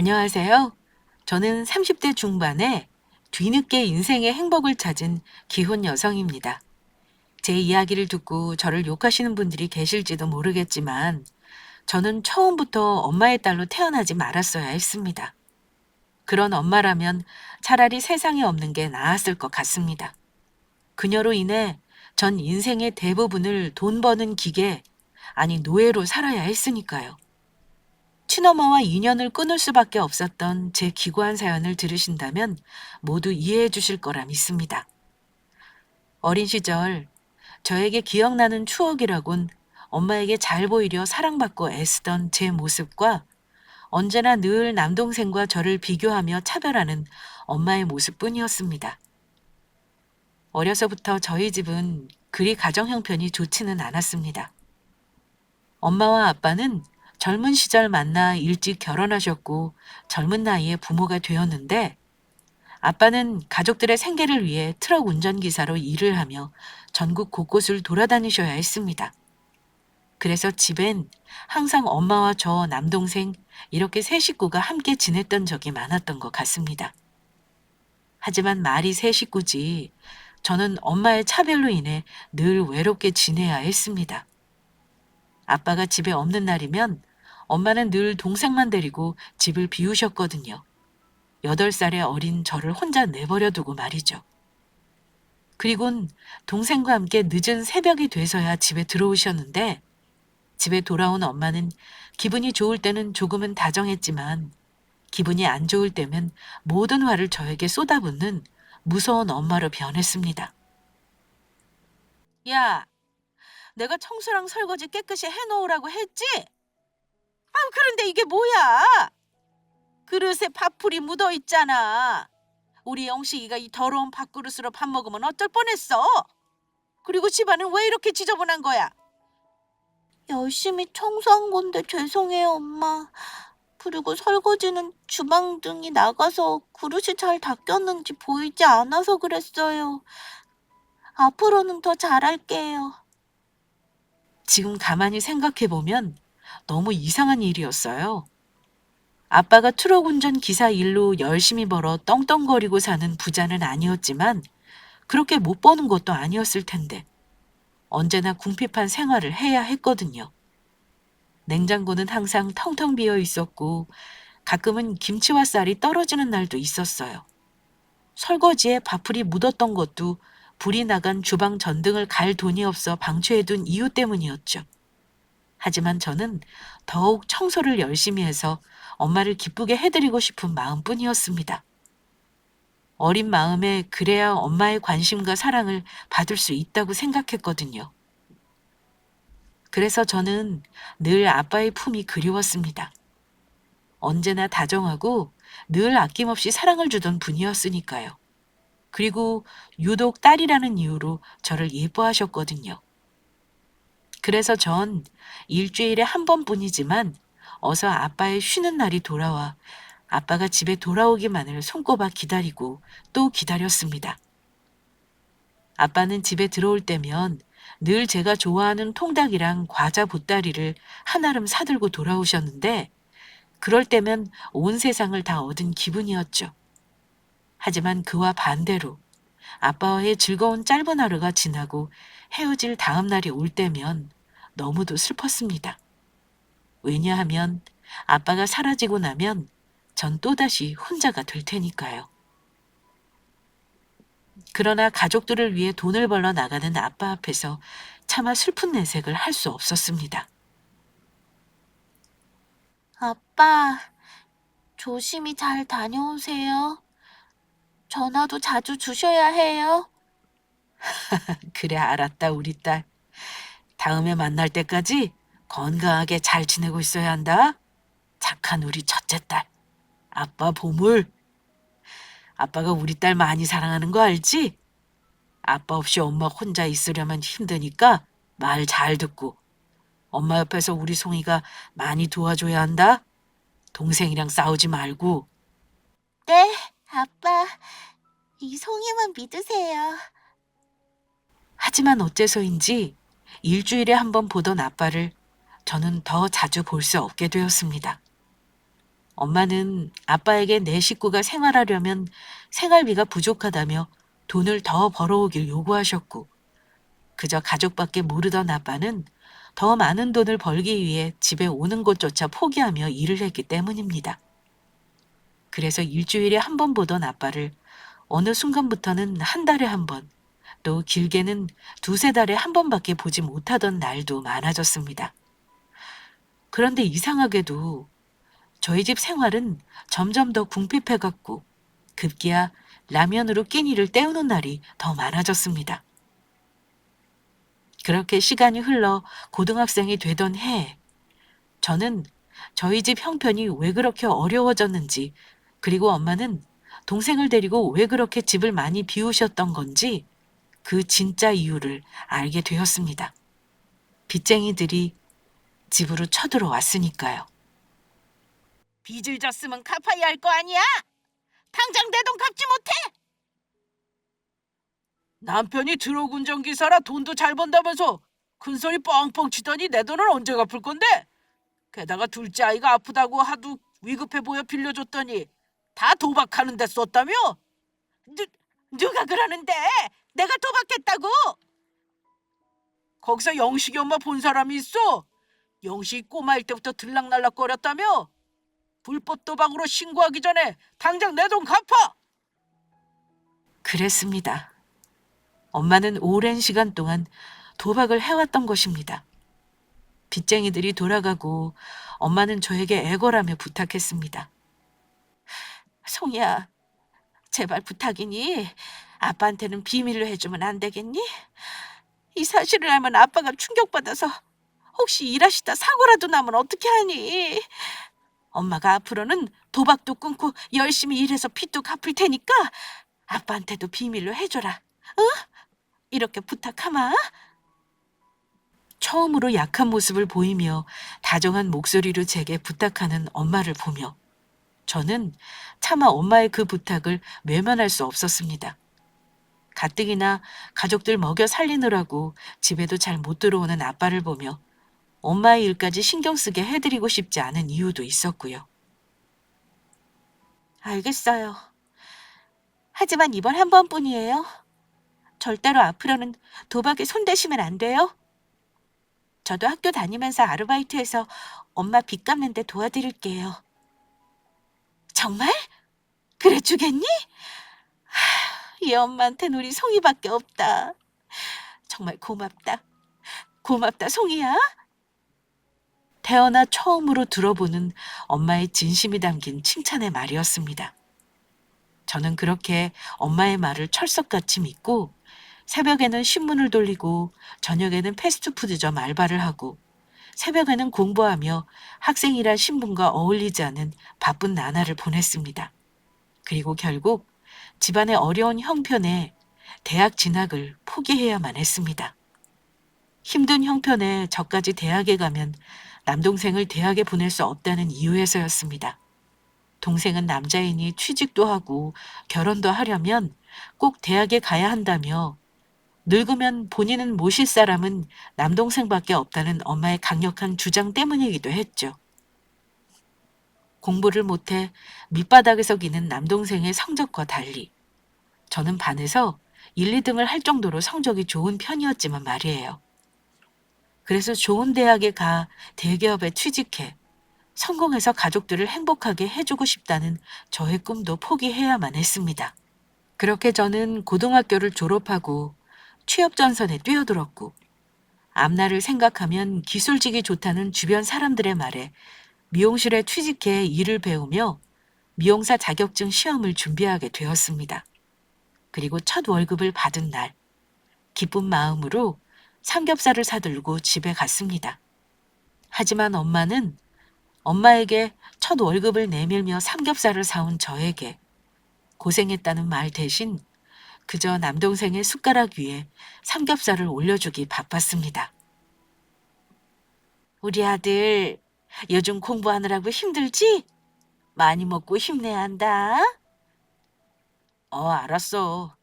안녕하세요. 저는 30대 중반에 뒤늦게 인생의 행복을 찾은 기혼 여성입니다. 제 이야기를 듣고 저를 욕하시는 분들이 계실지도 모르겠지만 저는 처음부터 엄마의 딸로 태어나지 말았어야 했습니다. 그런 엄마라면 차라리 세상에 없는 게 나았을 것 같습니다. 그녀로 인해 전 인생의 대부분을 돈 버는 기계, 아니 노예로 살아야 했으니까요. 친엄마와 인연을 끊을 수밖에 없었던 제 기고한 사연을 들으신다면 모두 이해해 주실 거라 믿습니다. 어린 시절 저에게 기억나는 추억이라곤 엄마에게 잘 보이려 사랑받고 애쓰던 제 모습과 언제나 늘 남동생과 저를 비교하며 차별하는 엄마의 모습뿐이었습니다. 어려서부터 저희 집은 그리 가정 형편이 좋지는 않았습니다. 엄마와 아빠는 젊은 시절 만나 일찍 결혼하셨고 젊은 나이에 부모가 되었는데 아빠는 가족들의 생계를 위해 트럭 운전기사로 일을 하며 전국 곳곳을 돌아다니셔야 했습니다. 그래서 집엔 항상 엄마와 저 남동생 이렇게 세 식구가 함께 지냈던 적이 많았던 것 같습니다. 하지만 말이 세 식구지 저는 엄마의 차별로 인해 늘 외롭게 지내야 했습니다. 아빠가 집에 없는 날이면 엄마는 늘 동생만 데리고 집을 비우셨거든요. 8살의 어린 저를 혼자 내버려 두고 말이죠. 그리곤 동생과 함께 늦은 새벽이 돼서야 집에 들어오셨는데 집에 돌아온 엄마는 기분이 좋을 때는 조금은 다정했지만 기분이 안 좋을 때면 모든 화를 저에게 쏟아붓는 무서운 엄마로 변했습니다. 야, 내가 청소랑 설거지 깨끗이 해놓으라고 했지? 그런데 이게 뭐야? 그릇에 밥풀이 묻어 있잖아. 우리 영식이가 이 더러운 밥그릇으로 밥 먹으면 어쩔 뻔했어. 그리고 집안은 왜 이렇게 지저분한 거야? 열심히 청소한 건데 죄송해요, 엄마. 그리고 설거지는 주방 등이 나가서 그릇이 잘 닦였는지 보이지 않아서 그랬어요. 앞으로는 더 잘할게요. 지금 가만히 생각해보면 너무 이상한 일이었어요. 아빠가 트럭 운전 기사 일로 열심히 벌어 떵떵거리고 사는 부자는 아니었지만 그렇게 못 버는 것도 아니었을 텐데 언제나 궁핍한 생활을 해야 했거든요. 냉장고는 항상 텅텅 비어 있었고 가끔은 김치와 쌀이 떨어지는 날도 있었어요. 설거지에 밥풀이 묻었던 것도 불이 나간 주방 전등을 갈 돈이 없어 방치해둔 이유 때문이었죠. 하지만 저는 더욱 청소를 열심히 해서 엄마를 기쁘게 해드리고 싶은 마음뿐이었습니다. 어린 마음에 그래야 엄마의 관심과 사랑을 받을 수 있다고 생각했거든요. 그래서 저는 늘 아빠의 품이 그리웠습니다. 언제나 다정하고 늘 아낌없이 사랑을 주던 분이었으니까요. 그리고 유독 딸이라는 이유로 저를 예뻐하셨거든요. 그래서 전 일주일에 한 번뿐이지만 어서 아빠의 쉬는 날이 돌아와 아빠가 집에 돌아오기만을 손꼽아 기다리고 또 기다렸습니다. 아빠는 집에 들어올 때면 늘 제가 좋아하는 통닭이랑 과자 보따리를 한아름 사들고 돌아오셨는데 그럴 때면 온 세상을 다 얻은 기분이었죠. 하지만 그와 반대로 아빠와의 즐거운 짧은 하루가 지나고 헤어질 다음 날이 올 때면 너무도 슬펐습니다. 왜냐하면 아빠가 사라지고 나면 전 또다시 혼자가 될 테니까요. 그러나 가족들을 위해 돈을 벌러 나가는 아빠 앞에서 차마 슬픈 내색을 할 수 없었습니다. 아빠, 조심히 잘 다녀오세요. 전화도 자주 주셔야 해요. 그래, 알았다, 우리 딸. 다음에 만날 때까지 건강하게 잘 지내고 있어야 한다. 착한 우리 첫째 딸. 아빠 보물. 아빠가 우리 딸 많이 사랑하는 거 알지? 아빠 없이 엄마 혼자 있으려면 힘드니까 말 잘 듣고 엄마 옆에서 우리 송이가 많이 도와줘야 한다. 동생이랑 싸우지 말고. 네, 아빠. 이 송이만 믿으세요. 하지만 어째서인지 일주일에 한 번 보던 아빠를 저는 더 자주 볼 수 없게 되었습니다. 엄마는 아빠에게 내 식구가 생활하려면 생활비가 부족하다며 돈을 더 벌어오길 요구하셨고, 그저 가족밖에 모르던 아빠는 더 많은 돈을 벌기 위해 집에 오는 것조차 포기하며 일을 했기 때문입니다. 그래서 일주일에 한 번 보던 아빠를 어느 순간부터는 한 달에 한 번, 또 길게는 두세 달에 한 번밖에 보지 못하던 날도 많아졌습니다. 그런데 이상하게도 저희 집 생활은 점점 더 궁핍해갔고 급기야 라면으로 끼니를 때우는 날이 더 많아졌습니다. 그렇게 시간이 흘러 고등학생이 되던 해에 저는 저희 집 형편이 왜 그렇게 어려워졌는지, 그리고 엄마는 동생을 데리고 왜 그렇게 집을 많이 비우셨던 건지 그 진짜 이유를 알게 되었습니다. 빚쟁이들이 집으로 쳐들어왔으니까요. 빚을 졌으면 갚아야 할 거 아니야? 당장 내 돈 갚지 못해? 남편이 트럭 운전기사라 돈도 잘 번다면서 큰소리 뻥뻥 치더니 내 돈을 언제 갚을 건데? 게다가 둘째 아이가 아프다고 하도 위급해 보여 빌려줬더니 다 도박하는 데 썼다며? 누가 그러는데? 내가 도박했다고? 거기서 영식이 엄마 본 사람이 있어? 영식이 꼬마일 때부터 들락날락거렸다며? 불법 도박으로 신고하기 전에 당장 내 돈 갚아! 그랬습니다. 엄마는 오랜 시간 동안 도박을 해왔던 것입니다. 빚쟁이들이 돌아가고 엄마는 저에게 애걸하며 부탁했습니다. 송이야, 제발 부탁이니 아빠한테는 비밀로 해주면 안 되겠니? 이 사실을 알면 아빠가 충격받아서 혹시 일하시다 사고라도 나면 어떻게 하니? 엄마가 앞으로는 도박도 끊고 열심히 일해서 빚도 갚을 테니까 아빠한테도 비밀로 해줘라. 응? 이렇게 부탁하마. 처음으로 약한 모습을 보이며 다정한 목소리로 제게 부탁하는 엄마를 보며 저는 차마 엄마의 그 부탁을 외면할 수 없었습니다. 가뜩이나 가족들 먹여 살리느라고 집에도 잘 못 들어오는 아빠를 보며 엄마의 일까지 신경 쓰게 해드리고 싶지 않은 이유도 있었고요. 알겠어요. 하지만 이번 한 번뿐이에요. 절대로 앞으로는 도박에 손대시면 안 돼요. 저도 학교 다니면서 아르바이트해서 엄마 빚 갚는 데 도와드릴게요. 정말? 그래 주겠니? 이 엄마한텐 우리 송이밖에 없다. 정말 고맙다. 고맙다, 송이야. 태어나 처음으로 들어보는 엄마의 진심이 담긴 칭찬의 말이었습니다. 저는 그렇게 엄마의 말을 철석같이 믿고 새벽에는 신문을 돌리고 저녁에는 패스트푸드점 알바를 하고 새벽에는 공부하며 학생이란 신분과 어울리지 않은 바쁜 나날을 보냈습니다. 그리고 결국 집안의 어려운 형편에 대학 진학을 포기해야만 했습니다. 힘든 형편에 저까지 대학에 가면 남동생을 대학에 보낼 수 없다는 이유에서였습니다. 동생은 남자이니 취직도 하고 결혼도 하려면 꼭 대학에 가야 한다며 늙으면 본인은 모실 사람은 남동생밖에 없다는 엄마의 강력한 주장 때문이기도 했죠. 공부를 못해 밑바닥에서 기는 남동생의 성적과 달리 저는 반에서 1, 2등을 할 정도로 성적이 좋은 편이었지만 말이에요. 그래서 좋은 대학에 가 대기업에 취직해 성공해서 가족들을 행복하게 해주고 싶다는 저의 꿈도 포기해야만 했습니다. 그렇게 저는 고등학교를 졸업하고 취업 전선에 뛰어들었고 앞날을 생각하면 기술직이 좋다는 주변 사람들의 말에 미용실에 취직해 일을 배우며 미용사 자격증 시험을 준비하게 되었습니다. 그리고 첫 월급을 받은 날 기쁜 마음으로 삼겹살을 사들고 집에 갔습니다. 하지만 엄마는 엄마에게 첫 월급을 내밀며 삼겹살을 사온 저에게 고생했다는 말 대신 그저 남동생의 숟가락 위에 삼겹살을 올려주기 바빴습니다. 우리 아들 요즘 공부하느라고 힘들지? 많이 먹고 힘내야 한다. 알았어.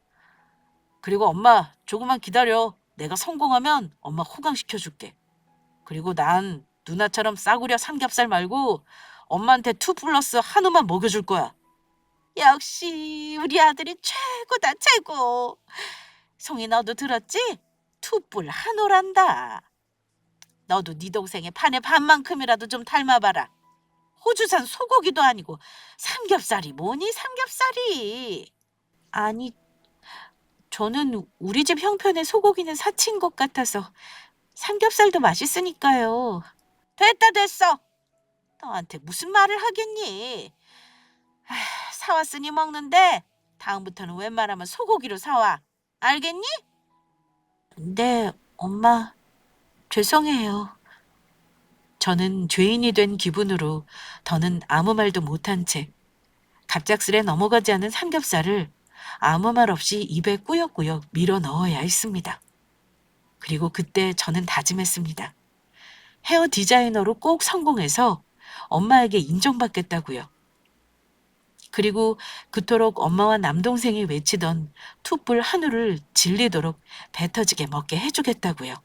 그리고 엄마 조금만 기다려. 내가 성공하면 엄마 호강시켜줄게. 그리고 난 누나처럼 싸구려 삼겹살 말고 엄마한테 2 플러스 한우만 먹여줄 거야. 역시 우리 아들이 최고다 최고. 송이 너도 들었지? 투뿔 한우란다. 너도 네 동생의 판의 반만큼이라도 좀 닮아봐라. 호주산 소고기도 아니고 삼겹살이 뭐니 삼겹살이. 아니 저는 우리 집 형편에 소고기는 사치인 것 같아서 삼겹살도 맛있으니까요. 됐다 됐어. 너한테 무슨 말을 하겠니? 사왔으니 먹는데 다음부터는 웬만하면 소고기로 사와. 알겠니? 네, 엄마. 죄송해요. 저는 죄인이 된 기분으로 더는 아무 말도 못한 채 갑작스레 넘어가지 않은 삼겹살을 아무 말 없이 입에 꾸역꾸역 밀어 넣어야 했습니다. 그리고 그때 저는 다짐했습니다. 헤어 디자이너로 꼭 성공해서 엄마에게 인정받겠다고요. 그리고 그토록 엄마와 남동생이 외치던 투뿔 한우를 질리도록 배 터지게 먹게 해주겠다고요.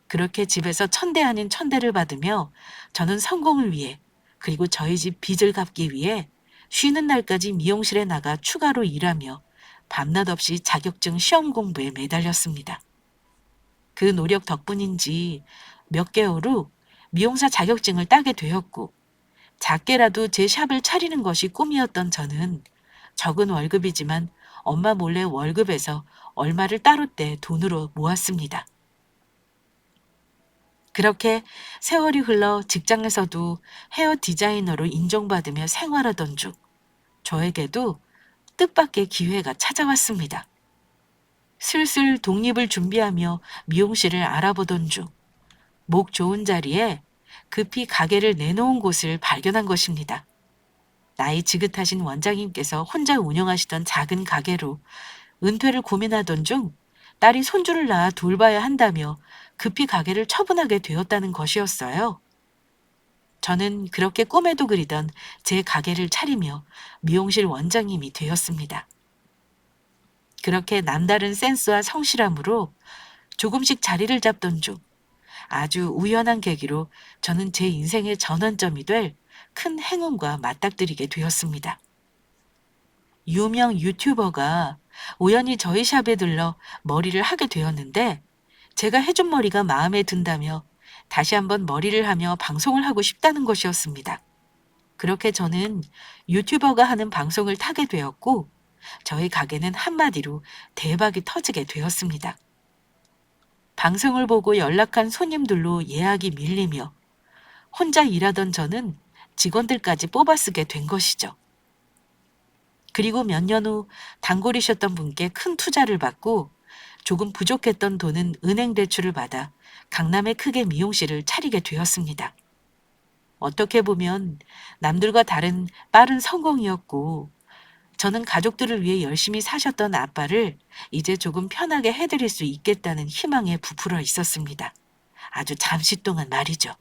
그렇게 집에서 천대 아닌 천대를 받으며 저는 성공을 위해 그리고 저희 집 빚을 갚기 위해 쉬는 날까지 미용실에 나가 추가로 일하며 밤낮 없이 자격증 시험 공부에 매달렸습니다. 그 노력 덕분인지 몇 개월 후 미용사 자격증을 따게 되었고 작게라도 제 샵을 차리는 것이 꿈이었던 저는 적은 월급이지만 엄마 몰래 월급에서 얼마를 따로 떼 돈으로 모았습니다. 그렇게 세월이 흘러 직장에서도 헤어 디자이너로 인정받으며 생활하던 중 저에게도 뜻밖의 기회가 찾아왔습니다. 슬슬 독립을 준비하며 미용실을 알아보던 중 목 좋은 자리에 급히 가게를 내놓은 곳을 발견한 것입니다. 나이 지긋하신 원장님께서 혼자 운영하시던 작은 가게로 은퇴를 고민하던 중 딸이 손주를 낳아 돌봐야 한다며 급히 가게를 처분하게 되었다는 것이었어요. 저는 그렇게 꿈에도 그리던 제 가게를 차리며 미용실 원장님이 되었습니다. 그렇게 남다른 센스와 성실함으로 조금씩 자리를 잡던 중 아주 우연한 계기로 저는 제 인생의 전환점이 될 큰 행운과 맞닥뜨리게 되었습니다. 유명 유튜버가 우연히 저희 샵에 들러 머리를 하게 되었는데 제가 해준 머리가 마음에 든다며 다시 한번 머리를 하며 방송을 하고 싶다는 것이었습니다. 그렇게 저는 유튜버가 하는 방송을 타게 되었고 저희 가게는 한마디로 대박이 터지게 되었습니다. 방송을 보고 연락한 손님들로 예약이 밀리며 혼자 일하던 저는 직원들까지 뽑아쓰게 된 것이죠. 그리고 몇 년 후 단골이셨던 분께 큰 투자를 받고 조금 부족했던 돈은 은행 대출을 받아 강남에 크게 미용실을 차리게 되었습니다. 어떻게 보면 남들과 다른 빠른 성공이었고 저는 가족들을 위해 열심히 사셨던 아빠를 이제 조금 편하게 해드릴 수 있겠다는 희망에 부풀어 있었습니다. 아주 잠시 동안 말이죠.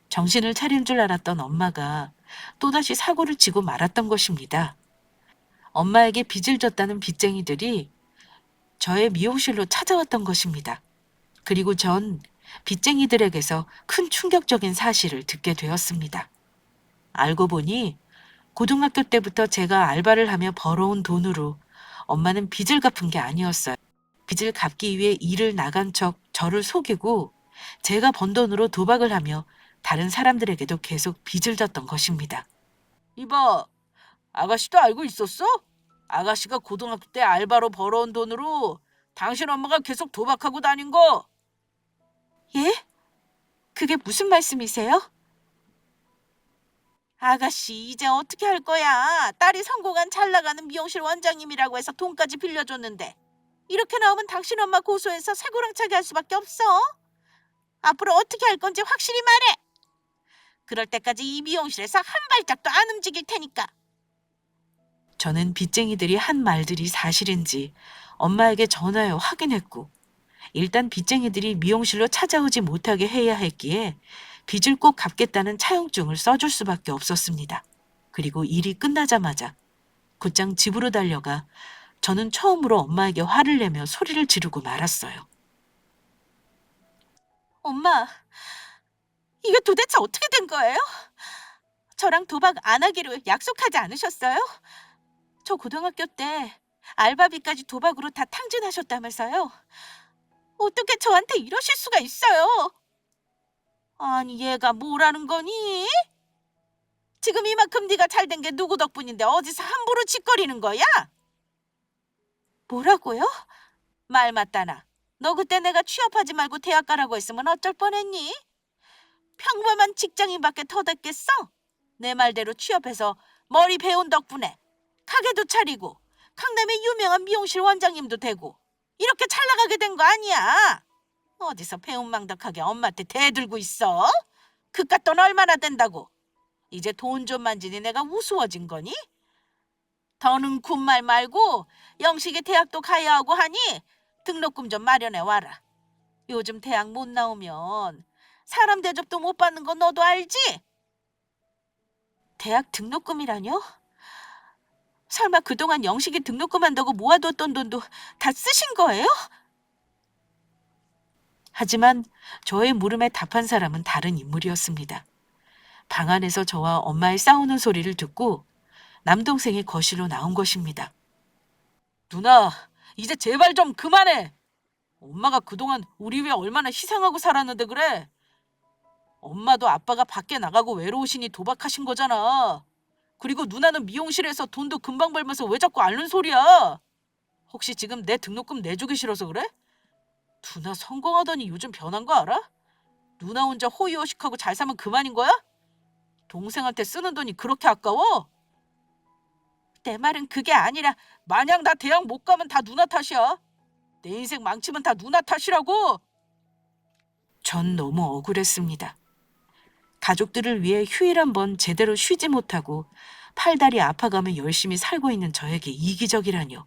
정신을 차린 줄 알았던 엄마가 또다시 사고를 치고 말았던 것입니다. 엄마에게 빚을 졌다는 빚쟁이들이 저의 미용실로 찾아왔던 것입니다. 그리고 전 빚쟁이들에게서 큰 충격적인 사실을 듣게 되었습니다. 알고 보니 고등학교 때부터 제가 알바를 하며 벌어온 돈으로 엄마는 빚을 갚은 게 아니었어요. 빚을 갚기 위해 일을 나간 척 저를 속이고 제가 번 돈으로 도박을 하며 다른 사람들에게도 계속 빚을 졌던 것입니다. 이봐, 아가씨도 알고 있었어? 아가씨가 고등학교 때 알바로 벌어온 돈으로 당신 엄마가 계속 도박하고 다닌 거. 예? 그게 무슨 말씀이세요? 아가씨, 이제 어떻게 할 거야? 딸이 성공한 잘 나가는 미용실 원장님이라고 해서 돈까지 빌려줬는데 이렇게 나오면 당신 엄마 고소해서 쇠고랑차게 할 수밖에 없어. 앞으로 어떻게 할 건지 확실히 말해. 그럴 때까지 이 미용실에서 한 발짝도 안 움직일 테니까. 저는 빚쟁이들이 한 말들이 사실인지 엄마에게 전화해 확인했고 일단 빚쟁이들이 미용실로 찾아오지 못하게 해야 했기에 빚을 꼭 갚겠다는 차용증을 써줄 수밖에 없었습니다. 그리고 일이 끝나자마자 곧장 집으로 달려가 저는 처음으로 엄마에게 화를 내며 소리를 지르고 말았어요. 엄마, 이게 도대체 어떻게 된 거예요? 저랑 도박 안 하기로 약속하지 않으셨어요? 저 고등학교 때 알바비까지 도박으로 다 탕진하셨다면서요? 어떻게 저한테 이러실 수가 있어요? 아니 얘가 뭐라는 거니? 지금 이만큼 네가 잘 된 게 누구 덕분인데 어디서 함부로 짓거리는 거야? 뭐라고요? 말 맞다나. 너 그때 내가 취업하지 말고 대학 가라고 했으면 어쩔 뻔했니? 평범한 직장인밖에 더 됐겠어? 내 말대로 취업해서 머리 배운 덕분에 가게도 차리고 강남의 유명한 미용실 원장님도 되고 이렇게 잘 나가게 된 거 아니야? 어디서 배은망덕하게 엄마한테 대들고 있어? 그깟 돈 얼마나 된다고? 이제 돈 좀 만지니 내가 우스워진 거니? 더는 군말 말고 영식이 대학도 가야 하고 하니 등록금 좀 마련해 와라. 요즘 대학 못 나오면 사람 대접도 못 받는 거 너도 알지? 대학 등록금이라뇨? 설마 그동안 영식이 등록금 한다고 모아뒀던 돈도 다 쓰신 거예요? 하지만 저의 물음에 답한 사람은 다른 인물이었습니다. 방 안에서 저와 엄마의 싸우는 소리를 듣고 남동생이 거실로 나온 것입니다. 누나, 이제 제발 좀 그만해. 엄마가 그동안 우리 위해 얼마나 희생하고 살았는데 그래. 엄마도 아빠가 밖에 나가고 외로우시니 도박하신 거잖아. 그리고 누나는 미용실에서 돈도 금방 벌면서 왜 자꾸 앓는 소리야? 혹시 지금 내 등록금 내주기 싫어서 그래? 누나 성공하더니 요즘 변한 거 알아? 누나 혼자 호의호식하고 잘 살면 그만인 거야? 동생한테 쓰는 돈이 그렇게 아까워? 내 말은 그게 아니라 만약 나 대학 못 가면 다 누나 탓이야. 내 인생 망치면 다 누나 탓이라고. 전 너무 억울했습니다. 가족들을 위해 휴일 한 번 제대로 쉬지 못하고 팔다리 아파가며 열심히 살고 있는 저에게 이기적이라뇨.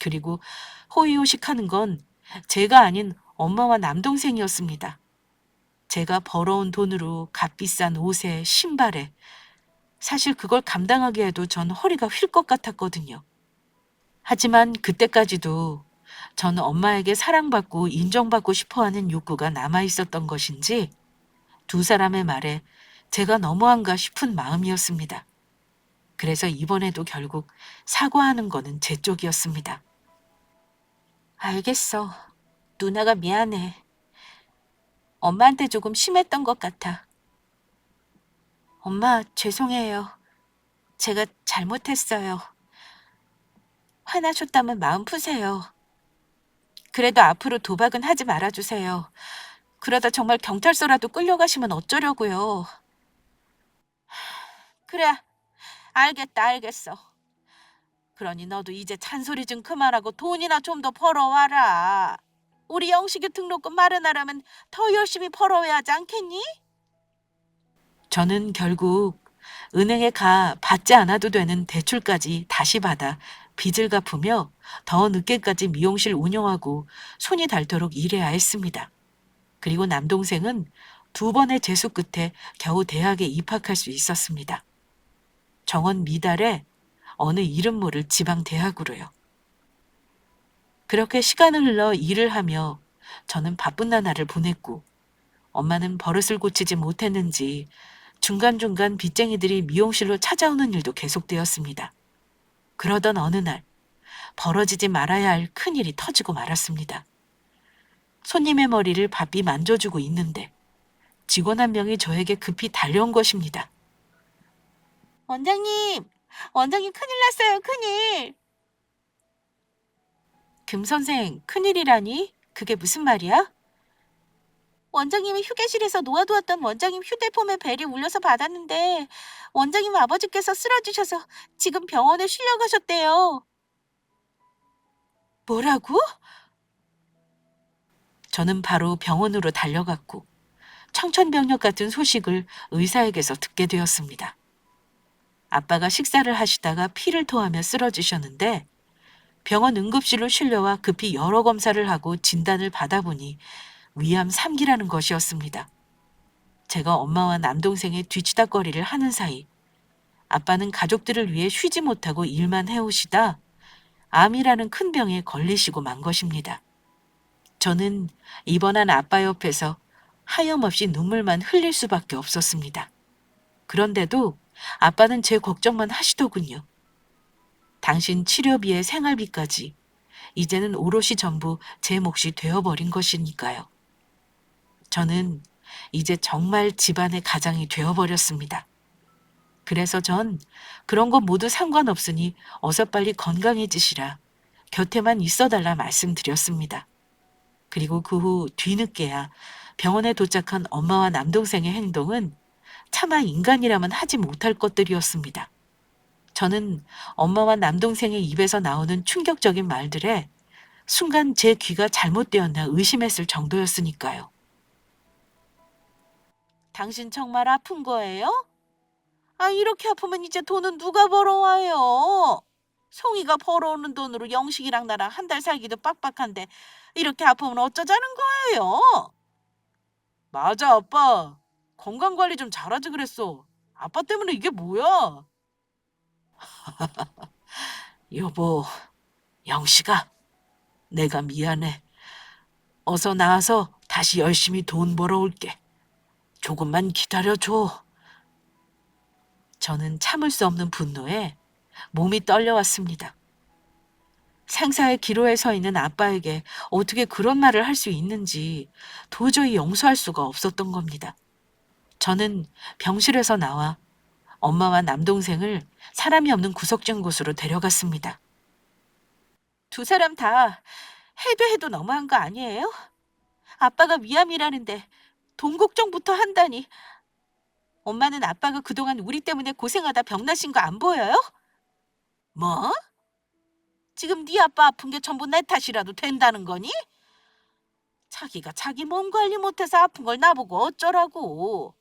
그리고 호의호식하는 건 제가 아닌 엄마와 남동생이었습니다. 제가 벌어온 돈으로 값비싼 옷에 신발에 사실 그걸 감당하게 해도 전 허리가 휠 것 같았거든요. 하지만 그때까지도 저는 엄마에게 사랑받고 인정받고 싶어하는 욕구가 남아있었던 것인지 두 사람의 말에 제가 너무한가 싶은 마음이었습니다. 그래서 이번에도 결국 사과하는 거는 제 쪽이었습니다. 알겠어. 누나가 미안해. 엄마한테 조금 심했던 것 같아. 엄마, 죄송해요. 제가 잘못했어요. 화나셨다면 마음 푸세요. 그래도 앞으로 도박은 하지 말아주세요. 그러다 정말 경찰서라도 끌려가시면 어쩌려고요. 그래, 알겠어. 그러니 너도 이제 잔소리 좀 그만하고 돈이나 좀 더 벌어와라. 우리 영식이 등록금 마련하려면 더 열심히 벌어야 하지 않겠니? 저는 결국 은행에 가 받지 않아도 되는 대출까지 다시 받아 빚을 갚으며 더 늦게까지 미용실 운영하고 손이 닳도록 일해야 했습니다. 그리고 남동생은 두 번의 재수 끝에 겨우 대학에 입학할 수 있었습니다. 정원 미달에 어느 이름 모를 지방 대학으로요. 그렇게 시간을 흘러 일을 하며 저는 바쁜 나날을 보냈고 엄마는 버릇을 고치지 못했는지 중간중간 빚쟁이들이 미용실로 찾아오는 일도 계속되었습니다. 그러던 어느 날 벌어지지 말아야 할 큰일이 터지고 말았습니다. 손님의 머리를 바삐 만져주고 있는데 직원 한 명이 저에게 급히 달려온 것입니다. 원장님 큰일 났어요, 큰일. 금 선생, 큰일이라니? 그게 무슨 말이야? 원장님이 휴게실에서 놓아두었던 원장님 휴대폰에 벨이 울려서 받았는데 원장님 아버지께서 쓰러지셔서 지금 병원에 실려가셨대요. 뭐라고? 저는 바로 병원으로 달려갔고 청천벽력 같은 소식을 의사에게서 듣게 되었습니다. 아빠가 식사를 하시다가 피를 토하며 쓰러지셨는데 병원 응급실로 실려와 급히 여러 검사를 하고 진단을 받아보니 위암 3기라는 것이었습니다. 제가 엄마와 남동생의 뒤치다꺼리를 하는 사이 아빠는 가족들을 위해 쉬지 못하고 일만 해오시다 암이라는 큰 병에 걸리시고 만 것입니다. 저는 입원한 아빠 옆에서 하염없이 눈물만 흘릴 수밖에 없었습니다. 그런데도 아빠는 제 걱정만 하시더군요. 당신 치료비에 생활비까지 이제는 오롯이 전부 제 몫이 되어버린 것이니까요. 저는 이제 정말 집안의 가장이 되어버렸습니다. 그래서 전 그런 거 모두 상관없으니 어서 빨리 건강해지시라 곁에만 있어달라 말씀드렸습니다. 그리고 그 후 뒤늦게야 병원에 도착한 엄마와 남동생의 행동은 차마 인간이라면 하지 못할 것들이었습니다. 저는 엄마와 남동생의 입에서 나오는 충격적인 말들에 순간 제 귀가 잘못되었나 의심했을 정도였으니까요. 당신 정말 아픈 거예요? 아, 이렇게 아프면 이제 돈은 누가 벌어와요? 송이가 벌어오는 돈으로 영식이랑 나랑 한 달 살기도 빡빡한데 이렇게 아프면 어쩌자는 거예요? 맞아, 아빠. 건강관리 좀 잘하지 그랬어. 아빠 때문에 이게 뭐야? 여보, 영식아, 내가 미안해. 어서 나와서 다시 열심히 돈 벌어올게. 조금만 기다려줘. 저는 참을 수 없는 분노에 몸이 떨려왔습니다. 생사의 기로에 서 있는 아빠에게 어떻게 그런 말을 할 수 있는지 도저히 용서할 수가 없었던 겁니다. 저는 병실에서 나와 엄마와 남동생을 사람이 없는 구석진 곳으로 데려갔습니다. 두 사람 다 해도 해도 너무한 거 아니에요? 아빠가 위암이라는데 돈 걱정부터 한다니. 엄마는 아빠가 그동안 우리 때문에 고생하다 병나신 거 안 보여요? 뭐? 지금 네 아빠 아픈 게 전부 내 탓이라도 된다는 거니? 자기가 자기 몸 관리 못해서 아픈 걸 나보고 어쩌라고.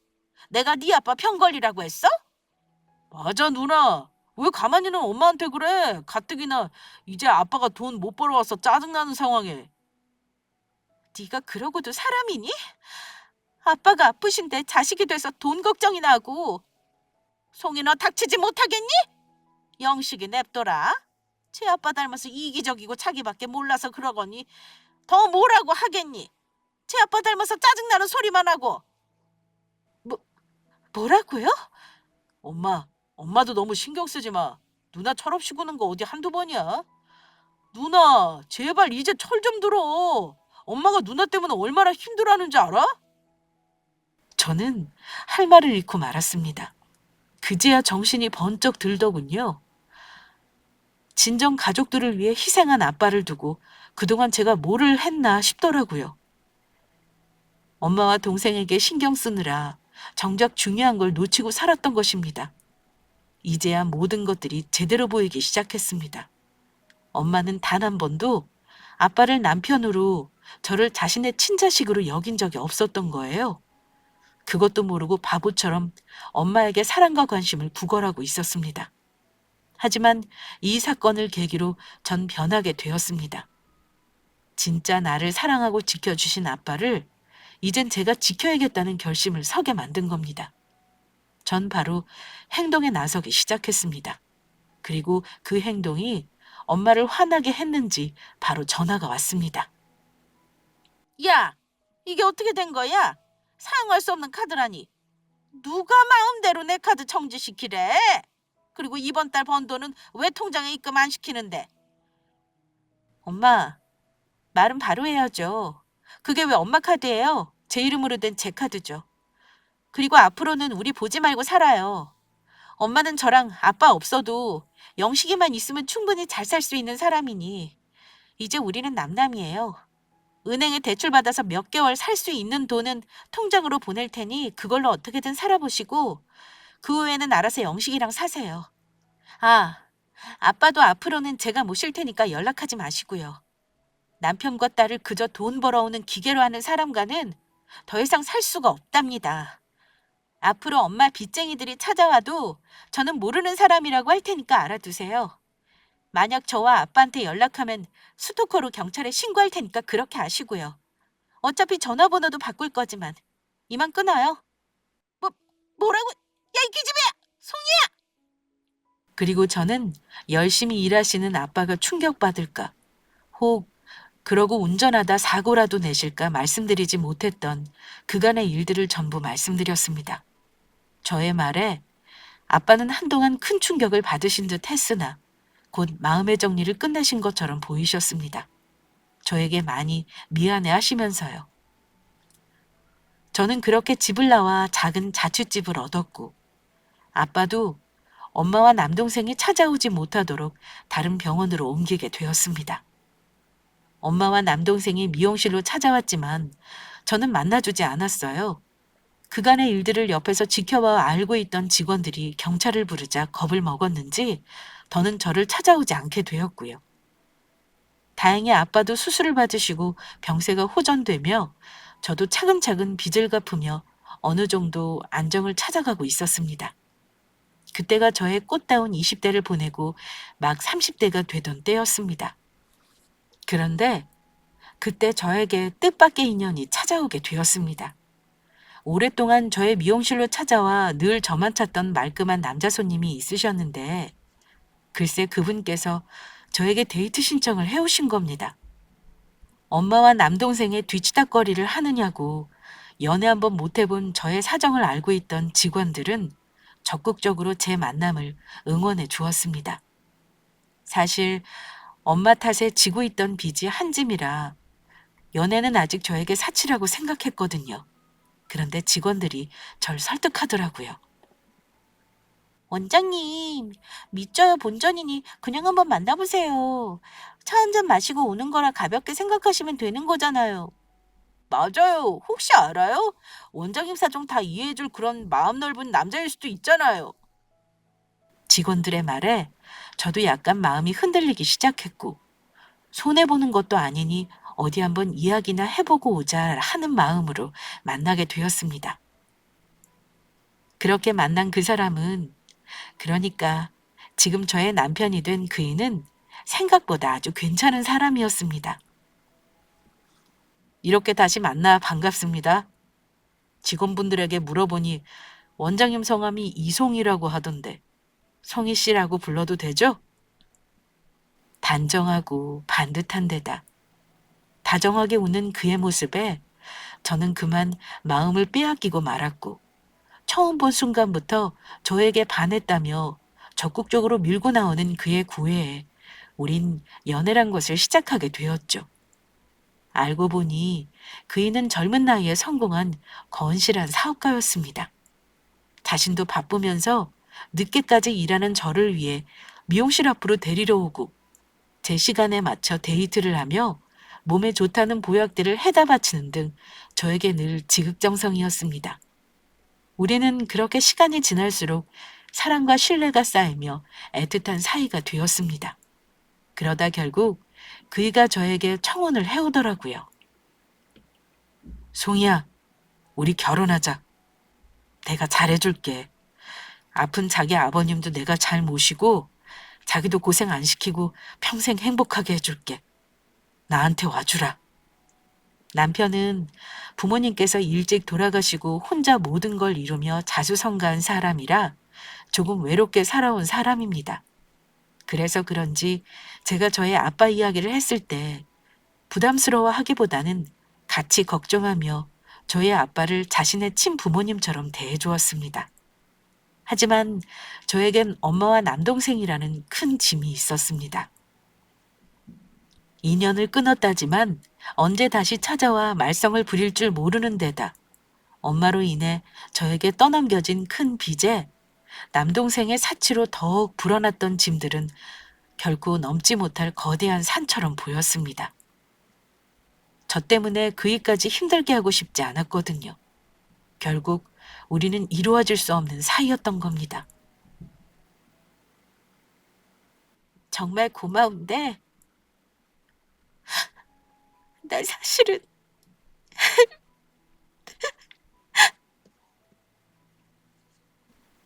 내가 네 아빠 병 걸리라고 했어? 맞아, 누나. 왜 가만히는 엄마한테 그래? 가뜩이나 이제 아빠가 돈 못 벌어와서 짜증나는 상황에. 네가 그러고도 사람이니? 아빠가 아프신데 자식이 돼서 돈 걱정이나 하고. 송이 너 닥치지 못하겠니? 영식이 냅둬라. 제 아빠 닮아서 이기적이고 자기밖에 몰라서 그러거니 더 뭐라고 하겠니? 제 아빠 닮아서 짜증나는 소리만 하고. 뭐, 뭐라고요? 엄마도 너무 신경 쓰지 마. 누나 철없이 구는 거 어디 한두 번이야? 누나, 제발 이제 철 좀 들어. 엄마가 누나 때문에 얼마나 힘들어하는지 알아? 저는 할 말을 잃고 말았습니다. 그제야 정신이 번쩍 들더군요. 진정 가족들을 위해 희생한 아빠를 두고 그동안 제가 뭐를 했나 싶더라고요. 엄마와 동생에게 신경 쓰느라 정작 중요한 걸 놓치고 살았던 것입니다. 이제야 모든 것들이 제대로 보이기 시작했습니다. 엄마는 단 한 번도 아빠를 남편으로 저를 자신의 친자식으로 여긴 적이 없었던 거예요. 그것도 모르고 바보처럼 엄마에게 사랑과 관심을 구걸하고 있었습니다. 하지만 이 사건을 계기로 전 변하게 되었습니다. 진짜 나를 사랑하고 지켜주신 아빠를 이젠 제가 지켜야겠다는 결심을 서게 만든 겁니다. 전 바로 행동에 나서기 시작했습니다. 그리고 그 행동이 엄마를 화나게 했는지 바로 전화가 왔습니다. 야, 이게 어떻게 된 거야? 사용할 수 없는 카드라니. 누가 마음대로 내 카드 정지시키래? 그리고 이번 달 번 돈은 왜 통장에 입금 안 시키는데? 엄마, 말은 바로 해야죠. 그게 왜 엄마 카드예요? 제 이름으로 된 제 카드죠. 그리고 앞으로는 우리 보지 말고 살아요. 엄마는 저랑 아빠 없어도 영식이만 있으면 충분히 잘 살 수 있는 사람이니 이제 우리는 남남이에요. 은행에 대출받아서 몇 개월 살 수 있는 돈은 통장으로 보낼 테니 그걸로 어떻게든 살아보시고 그 후에는 알아서 영식이랑 사세요. 아, 아빠도 앞으로는 제가 모실 테니까 연락하지 마시고요. 남편과 딸을 그저 돈 벌어오는 기계로 하는 사람과는 더 이상 살 수가 없답니다. 앞으로 엄마 빚쟁이들이 찾아와도 저는 모르는 사람이라고 할 테니까 알아두세요. 만약 저와 아빠한테 연락하면 스토커로 경찰에 신고할 테니까 그렇게 아시고요. 어차피 전화번호도 바꿀 거지만 이만 끊어요. 뭐라고? 야, 이 기집애야! 송이야! 그리고 저는 열심히 일하시는 아빠가 충격받을까, 혹 그러고 운전하다 사고라도 내실까 말씀드리지 못했던 그간의 일들을 전부 말씀드렸습니다. 저의 말에 아빠는 한동안 큰 충격을 받으신 듯 했으나 곧 마음의 정리를 끝내신 것처럼 보이셨습니다. 저에게 많이 미안해 하시면서요. 저는 그렇게 집을 나와 작은 자취집을 얻었고 아빠도 엄마와 남동생이 찾아오지 못하도록 다른 병원으로 옮기게 되었습니다. 엄마와 남동생이 미용실로 찾아왔지만 저는 만나주지 않았어요. 그간의 일들을 옆에서 지켜봐 알고 있던 직원들이 경찰을 부르자 겁을 먹었는지 더는 저를 찾아오지 않게 되었고요. 다행히 아빠도 수술을 받으시고 병세가 호전되며 저도 차근차근 빚을 갚으며 어느 정도 안정을 찾아가고 있었습니다. 그때가 저의 꽃다운 20대를 보내고 막 30대가 되던 때였습니다. 그런데 그때 저에게 뜻밖의 인연이 찾아오게 되었습니다. 오랫동안 저의 미용실로 찾아와 늘 저만 찾던 말끔한 남자 손님이 있으셨는데 글쎄 그분께서 저에게 데이트 신청을 해오신 겁니다. 엄마와 남동생의 뒤치다꺼리를 하느냐고 연애 한번 못해본 저의 사정을 알고 있던 직원들은 적극적으로 제 만남을 응원해 주었습니다. 사실 엄마 탓에 지고 있던 빚이 한 짐이라 연애는 아직 저에게 사치라고 생각했거든요. 그런데 직원들이 절 설득하더라고요. 원장님, 믿져야 본전이니 그냥 한번 만나보세요. 차 한 잔 마시고 오는 거라 가볍게 생각하시면 되는 거잖아요. 맞아요. 혹시 알아요? 원장님 사정 다 이해해줄 그런 마음 넓은 남자일 수도 있잖아요. 직원들의 말에 저도 약간 마음이 흔들리기 시작했고 손해보는 것도 아니니 어디 한번 이야기나 해보고 오자 하는 마음으로 만나게 되었습니다. 그렇게 만난 그 사람은 그러니까 지금 저의 남편이 된 그이는 생각보다 아주 괜찮은 사람이었습니다. 이렇게 다시 만나 반갑습니다. 직원분들에게 물어보니 원장님 성함이 이송이라고 하던데 송이 씨라고 불러도 되죠? 단정하고 반듯한 데다 다정하게 웃는 그의 모습에 저는 그만 마음을 빼앗기고 말았고 처음 본 순간부터 저에게 반했다며 적극적으로 밀고 나오는 그의 구애에 우린 연애란 것을 시작하게 되었죠. 알고 보니 그이는 젊은 나이에 성공한 건실한 사업가였습니다. 자신도 바쁘면서 늦게까지 일하는 저를 위해 미용실 앞으로 데리러 오고 제 시간에 맞춰 데이트를 하며 몸에 좋다는 보약들을 해다 바치는 등 저에게 늘 지극정성이었습니다. 우리는 그렇게 시간이 지날수록 사랑과 신뢰가 쌓이며 애틋한 사이가 되었습니다. 그러다 결국 그이가 저에게 청혼을 해오더라고요. 송이야, 우리 결혼하자. 내가 잘해줄게. 아픈 자기 아버님도 내가 잘 모시고 자기도 고생 안 시키고 평생 행복하게 해줄게. 나한테 와주라. 남편은 부모님께서 일찍 돌아가시고 혼자 모든 걸 이루며 자수성가한 사람이라 조금 외롭게 살아온 사람입니다. 그래서 그런지 제가 저의 아빠 이야기를 했을 때 부담스러워 하기보다는 같이 걱정하며 저의 아빠를 자신의 친부모님처럼 대해주었습니다. 하지만 저에겐 엄마와 남동생이라는 큰 짐이 있었습니다. 인연을 끊었다지만 언제 다시 찾아와 말썽을 부릴 줄 모르는 데다 엄마로 인해 저에게 떠넘겨진 큰 빚에 남동생의 사치로 더욱 불어났던 짐들은 결코 넘지 못할 거대한 산처럼 보였습니다. 저 때문에 그이까지 힘들게 하고 싶지 않았거든요. 결국 우리는 이루어질 수 없는 사이였던 겁니다. 정말 고마운데 나 사실은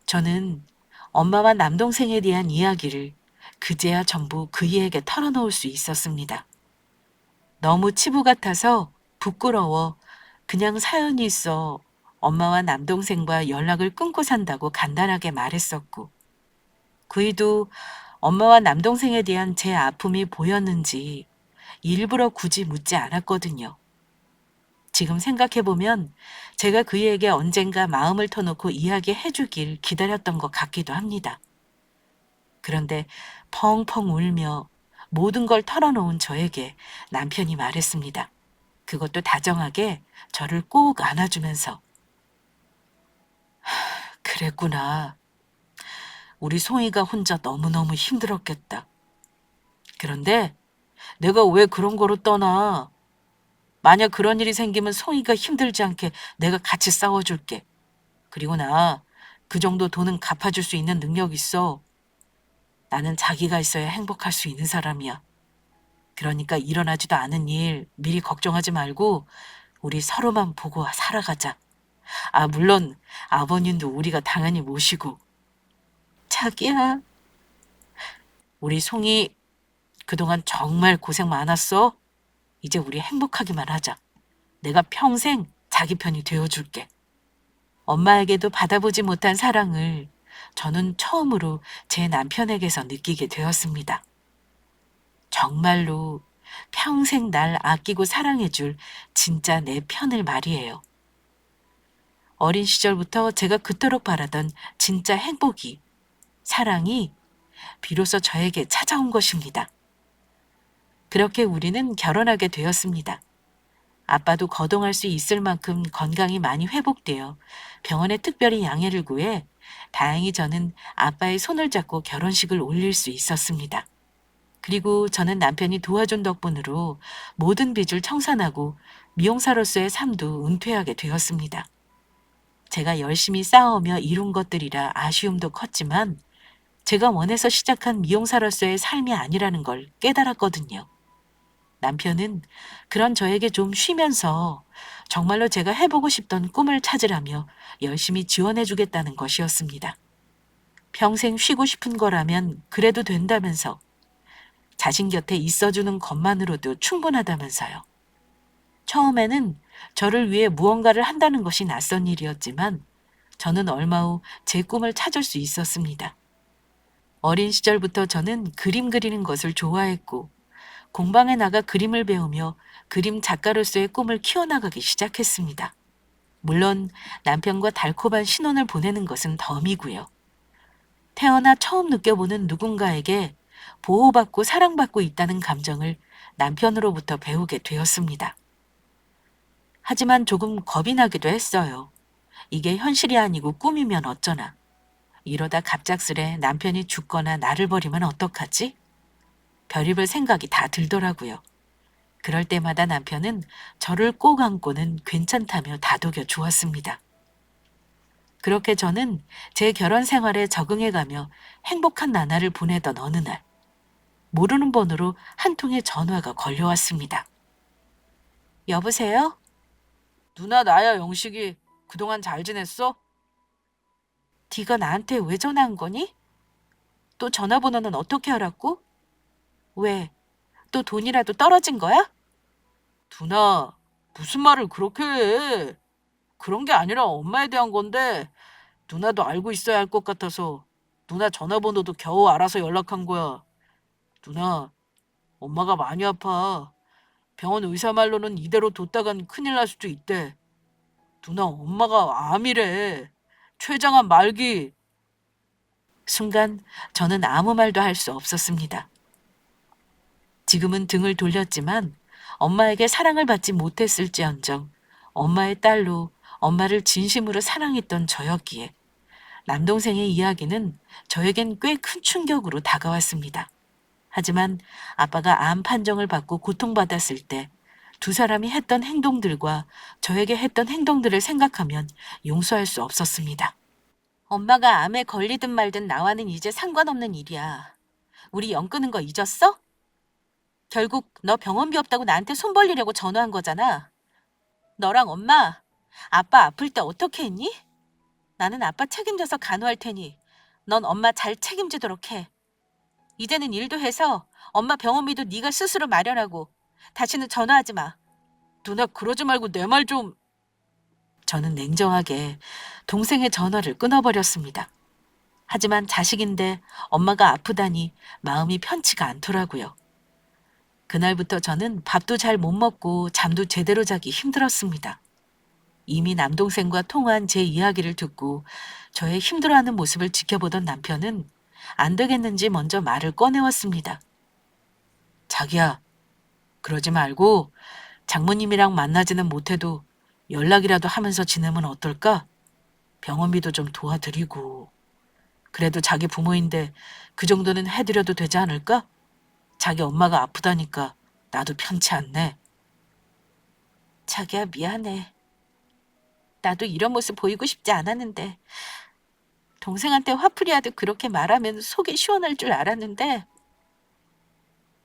저는 엄마와 남동생에 대한 이야기를 그제야 전부 그이에게 털어놓을 수 있었습니다. 너무 치부 같아서 부끄러워 그냥 사연이 있어 엄마와 남동생과 연락을 끊고 산다고 간단하게 말했었고 그이도 엄마와 남동생에 대한 제 아픔이 보였는지 일부러 굳이 묻지 않았거든요. 지금 생각해보면 제가 그에게 언젠가 마음을 터놓고 이야기해 주길 기다렸던 것 같기도 합니다. 그런데 펑펑 울며 모든 걸 털어놓은 저에게 남편이 말했습니다. 그것도 다정하게 저를 꼭 안아주면서 그랬구나. 우리 송이가 혼자 너무너무 힘들었겠다. 그런데 내가 왜 그런 거로 떠나? 만약 그런 일이 생기면 송이가 힘들지 않게 내가 같이 싸워줄게. 그리고 나 그 정도 돈은 갚아줄 수 있는 능력 있어. 나는 자기가 있어야 행복할 수 있는 사람이야. 그러니까 일어나지도 않은 일 미리 걱정하지 말고 우리 서로만 보고 살아가자. 아, 물론 아버님도 우리가 당연히 모시고. 자기야, 우리 송이 그동안 정말 고생 많았어. 이제 우리 행복하기만 하자. 내가 평생 자기 편이 되어줄게. 엄마에게도 받아보지 못한 사랑을 저는 처음으로 제 남편에게서 느끼게 되었습니다. 정말로 평생 날 아끼고 사랑해줄 진짜 내 편을 말이에요. 어린 시절부터 제가 그토록 바라던 진짜 행복이, 사랑이 비로소 저에게 찾아온 것입니다. 그렇게 우리는 결혼하게 되었습니다. 아빠도 거동할 수 있을 만큼 건강이 많이 회복되어 병원에 특별히 양해를 구해 다행히 저는 아빠의 손을 잡고 결혼식을 올릴 수 있었습니다. 그리고 저는 남편이 도와준 덕분으로 모든 빚을 청산하고 미용사로서의 삶도 은퇴하게 되었습니다. 제가 열심히 쌓아오며 이룬 것들이라 아쉬움도 컸지만 제가 원해서 시작한 미용사로서의 삶이 아니라는 걸 깨달았거든요. 남편은 그런 저에게 좀 쉬면서 정말로 제가 해보고 싶던 꿈을 찾으라며 열심히 지원해주겠다는 것이었습니다. 평생 쉬고 싶은 거라면 그래도 된다면서 자신 곁에 있어주는 것만으로도 충분하다면서요. 처음에는 저를 위해 무언가를 한다는 것이 낯선 일이었지만 저는 얼마 후 제 꿈을 찾을 수 있었습니다. 어린 시절부터 저는 그림 그리는 것을 좋아했고 공방에 나가 그림을 배우며 그림 작가로서의 꿈을 키워나가기 시작했습니다. 물론 남편과 달콤한 신혼을 보내는 것은 덤이고요. 태어나 처음 느껴보는 누군가에게 보호받고 사랑받고 있다는 감정을 남편으로부터 배우게 되었습니다. 하지만 조금 겁이 나기도 했어요. 이게 현실이 아니고 꿈이면 어쩌나. 이러다 갑작스레 남편이 죽거나 나를 버리면 어떡하지? 별의별 생각이 다 들더라고요. 그럴 때마다 남편은 저를 꼭 안고는 괜찮다며 다독여 주었습니다. 그렇게 저는 제 결혼 생활에 적응해가며 행복한 나날을 보내던 어느 날, 모르는 번호로 한 통의 전화가 걸려왔습니다. 여보세요? 누나 나야 영식이. 그동안 잘 지냈어? 네가 나한테 왜 전화한 거니? 또 전화번호는 어떻게 알았고? 왜? 또 돈이라도 떨어진 거야? 누나, 무슨 말을 그렇게 해? 그런 게 아니라 엄마에 대한 건데 누나도 알고 있어야 할 것 같아서 누나 전화번호도 겨우 알아서 연락한 거야. 누나, 엄마가 많이 아파. 병원 의사 말로는 이대로 뒀다간 큰일 날 수도 있대. 누나, 엄마가 암이래. 췌장암 말기. 순간 저는 아무 말도 할 수 없었습니다. 지금은 등을 돌렸지만 엄마에게 사랑을 받지 못했을지언정 엄마의 딸로 엄마를 진심으로 사랑했던 저였기에 남동생의 이야기는 저에겐 꽤 큰 충격으로 다가왔습니다. 하지만 아빠가 암 판정을 받고 고통받았을 때 두 사람이 했던 행동들과 저에게 했던 행동들을 생각하면 용서할 수 없었습니다. 엄마가 암에 걸리든 말든 나와는 이제 상관없는 일이야. 우리 연 끊은 거 잊었어? 결국 너 병원비 없다고 나한테 손 벌리려고 전화한 거잖아. 너랑 엄마, 아빠 아플 때 어떻게 했니? 나는 아빠 책임져서 간호할 테니 넌 엄마 잘 책임지도록 해. 이제는 일도 해서 엄마 병원비도 네가 스스로 마련하고 다시는 전화하지 마. 누나 그러지 말고 내 말 좀. 저는 냉정하게 동생의 전화를 끊어버렸습니다. 하지만 자식인데 엄마가 아프다니 마음이 편치가 않더라고요. 그날부터 저는 밥도 잘 못 먹고 잠도 제대로 자기 힘들었습니다. 이미 남동생과 통화한 제 이야기를 듣고 저의 힘들어하는 모습을 지켜보던 남편은 안 되겠는지 먼저 말을 꺼내왔습니다. 자기야, 그러지 말고 장모님이랑 만나지는 못해도 연락이라도 하면서 지내면 어떨까? 병원비도 좀 도와드리고. 그래도 자기 부모인데 그 정도는 해드려도 되지 않을까? 자기 엄마가 아프다니까 나도 편치 않네. 자기야, 미안해. 나도 이런 모습 보이고 싶지 않았는데 동생한테 화풀이하듯 그렇게 말하면 속이 시원할 줄 알았는데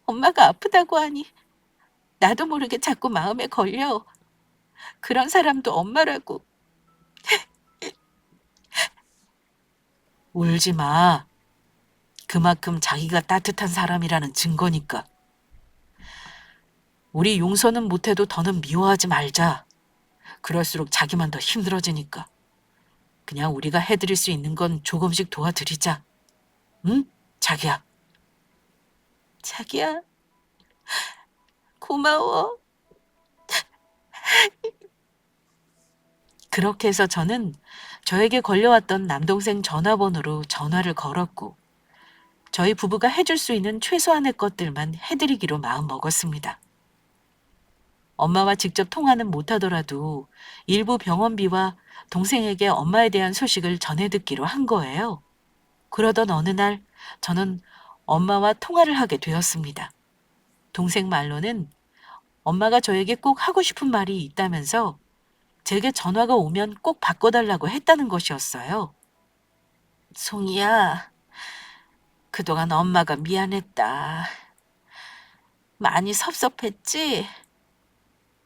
엄마가 아프다고 하니 나도 모르게 자꾸 마음에 걸려. 그런 사람도 엄마라고. 울지 마. 그만큼 자기가 따뜻한 사람이라는 증거니까. 우리 용서는 못해도 더는 미워하지 말자. 그럴수록 자기만 더 힘들어지니까. 그냥 우리가 해드릴 수 있는 건 조금씩 도와드리자. 응? 자기야. 자기야, 고마워. 그렇게 해서 저는 저에게 걸려왔던 남동생 전화번호로 전화를 걸었고 저희 부부가 해줄 수 있는 최소한의 것들만 해드리기로 마음먹었습니다. 엄마와 직접 통화는 못하더라도 일부 병원비와 동생에게 엄마에 대한 소식을 전해 듣기로 한 거예요. 그러던 어느 날 저는 엄마와 통화를 하게 되었습니다. 동생 말로는 엄마가 저에게 꼭 하고 싶은 말이 있다면서 제게 전화가 오면 꼭 바꿔달라고 했다는 것이었어요. 송이야, 그동안 엄마가 미안했다. 많이 섭섭했지?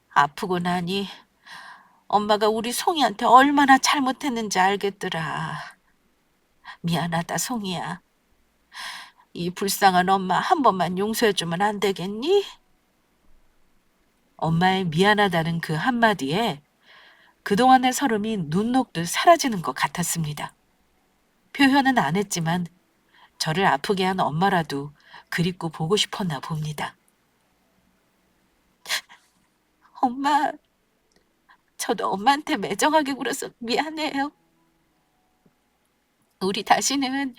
아프고 나니 엄마가 우리 송이한테 얼마나 잘못했는지 알겠더라. 미안하다, 송이야. 이 불쌍한 엄마 한 번만 용서해주면 안 되겠니? 엄마의 미안하다는 그 한마디에 그동안의 서름이 눈 녹듯 사라지는 것 같았습니다. 표현은 안 했지만 저를 아프게 한 엄마라도 그립고 보고 싶었나 봅니다. 엄마, 저도 엄마한테 매정하게 굴어서 미안해요. 우리 다시는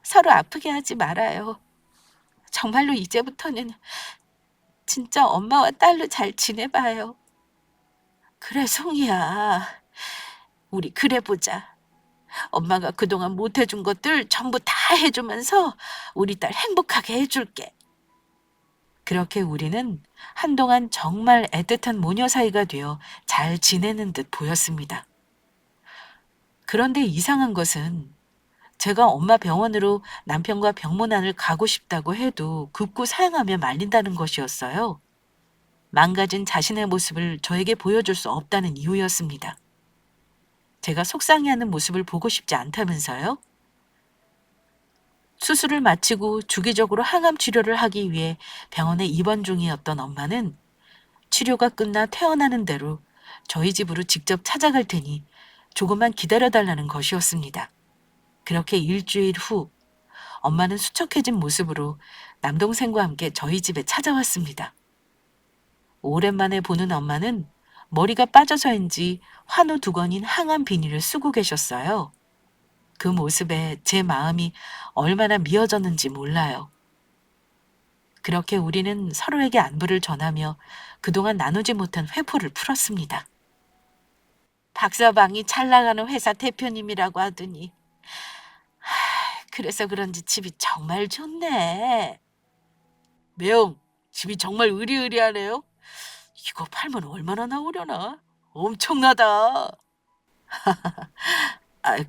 서로 아프게 하지 말아요. 정말로 이제부터는 진짜 엄마와 딸로 잘 지내봐요. 그래, 송이야. 우리 그래 보자. 엄마가 그동안 못 해준 것들 전부 다 해주면서 우리 딸 행복하게 해줄게. 그렇게 우리는 한동안 정말 애틋한 모녀 사이가 되어 잘 지내는 듯 보였습니다. 그런데 이상한 것은 제가 엄마 병원으로 남편과 병문안을 가고 싶다고 해도 급구 사양하며 말린다는 것이었어요. 망가진 자신의 모습을 저에게 보여줄 수 없다는 이유였습니다. 제가 속상해하는 모습을 보고 싶지 않다면서요? 수술을 마치고 주기적으로 항암 치료를 하기 위해 병원에 입원 중이었던 엄마는 치료가 끝나 퇴원하는 대로 저희 집으로 직접 찾아갈 테니 조금만 기다려달라는 것이었습니다. 그렇게 일주일 후 엄마는 수척해진 모습으로 남동생과 함께 저희 집에 찾아왔습니다. 오랜만에 보는 엄마는 머리가 빠져서인지 환우 두건인 항암 비닐을 쓰고 계셨어요. 그 모습에 제 마음이 얼마나 미어졌는지 몰라요. 그렇게 우리는 서로에게 안부를 전하며 그동안 나누지 못한 회포를 풀었습니다. 박서방이 잘 나가는 회사 대표님이라고 하더니 그래서 그런지 집이 정말 좋네. 매형, 집이 정말 으리으리하네요. 이거 팔면 얼마나 나오려나? 엄청나다.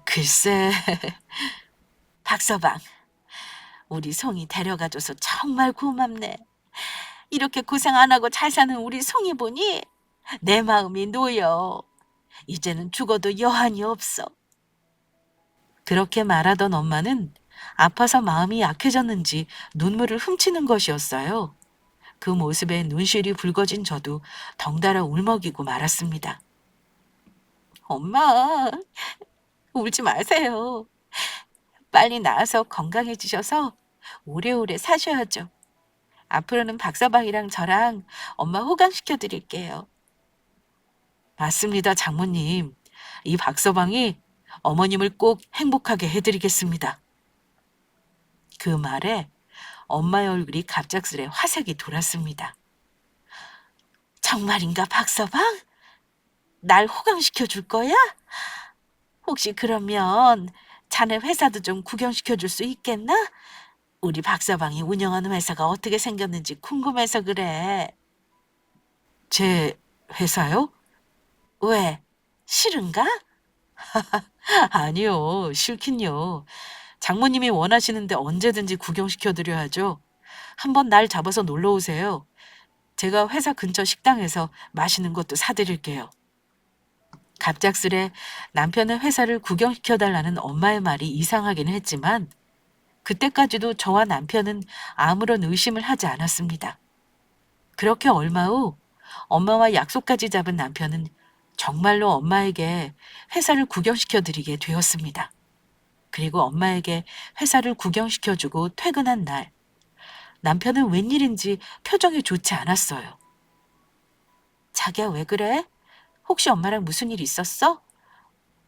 글쎄. 박서방, 우리 송이 데려가줘서 정말 고맙네. 이렇게 고생 안 하고 잘 사는 우리 송이 보니 내 마음이 놓여. 이제는 죽어도 여한이 없어. 그렇게 말하던 엄마는 아파서 마음이 약해졌는지 눈물을 훔치는 것이었어요. 그 모습에 눈시울이 붉어진 저도 덩달아 울먹이고 말았습니다. 엄마, 울지 마세요. 빨리 나아서 건강해지셔서 오래오래 사셔야죠. 앞으로는 박서방이랑 저랑 엄마 호강시켜 드릴게요. 맞습니다, 장모님. 이 박서방이 어머님을 꼭 행복하게 해드리겠습니다. 그 말에 엄마의 얼굴이 갑작스레 화색이 돌았습니다. 정말인가, 박서방? 날 호강시켜 줄 거야? 혹시 그러면 자네 회사도 좀 구경시켜 줄 수 있겠나? 우리 박서방이 운영하는 회사가 어떻게 생겼는지 궁금해서 그래. 제 회사요? 왜? 싫은가? 아니요, 싫긴요. 장모님이 원하시는데 언제든지 구경시켜 드려야죠. 한번 날 잡아서 놀러 오세요. 제가 회사 근처 식당에서 맛있는 것도 사드릴게요. 갑작스레 남편의 회사를 구경시켜 달라는 엄마의 말이 이상하긴 했지만 그때까지도 저와 남편은 아무런 의심을 하지 않았습니다. 그렇게 얼마 후 엄마와 약속까지 잡은 남편은 정말로 엄마에게 회사를 구경시켜 드리게 되었습니다. 그리고 엄마에게 회사를 구경시켜주고 퇴근한 날, 남편은 웬일인지 표정이 좋지 않았어요. 자기야, 왜 그래? 혹시 엄마랑 무슨 일 있었어?